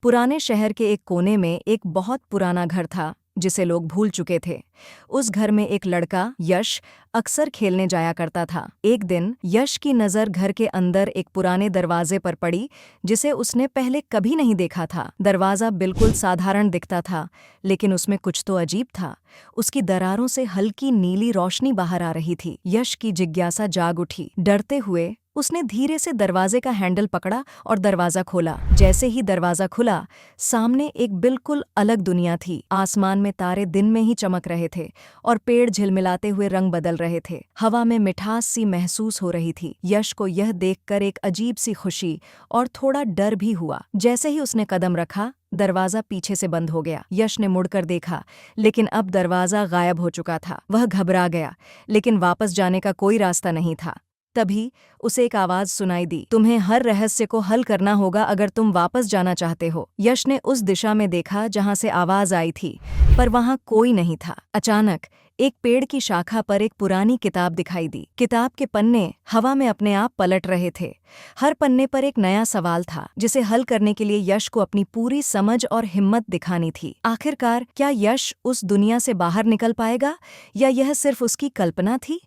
पुराने शहर के एक कोने में एक बहुत पुराना घर था जिसे लोग भूल चुके थे। उस घर में एक लड़का यश अक्सर खेलने जाया करता था। एक दिन यश की नज़र घर के अंदर एक पुराने दरवाजे पर पड़ी जिसे उसने पहले कभी नहीं देखा था। दरवाज़ा बिल्कुल साधारण दिखता था, लेकिन उसमें कुछ तो अजीब था। उसकी दरारों से हल्की नीली रोशनी बाहर आ रही थी। यश की जिज्ञासा जाग उठी। डरते हुए उसने धीरे से दरवाजे का हैंडल पकड़ा और दरवाजा खोला। जैसे ही दरवाजा खुला, सामने एक बिल्कुल अलग दुनिया थी। आसमान में तारे दिन में ही चमक रहे थे और पेड़ झिलमिलाते हुए रंग बदल रहे थे। हवा में मिठास सी महसूस हो रही थी। यश को यह देखकर एक अजीब सी खुशी और थोड़ा डर भी हुआ। जैसे ही उसने कदम रखा, दरवाजा पीछे से बंद हो गया। यश ने मुड़कर देखा, लेकिन अब दरवाजा गायब हो चुका था। वह घबरा गया, लेकिन वापस जाने का कोई रास्ता नहीं था। तभी उसे एक आवाज सुनाई दी, तुम्हें हर रहस्य को हल करना होगा अगर तुम वापस जाना चाहते हो। यश ने उस दिशा में देखा जहां से आवाज आई थी, पर वहां कोई नहीं था। अचानक एक पेड़ की शाखा पर एक पुरानी किताब दिखाई दी। किताब के पन्ने हवा में अपने आप पलट रहे थे। हर पन्ने पर एक नया सवाल था, जिसे हल करने के लिए यश को अपनी पूरी समझ और हिम्मत दिखानी थी। आखिरकार क्या यश उस दुनिया से बाहर निकल पाएगा, या यह सिर्फ उसकी कल्पना थी?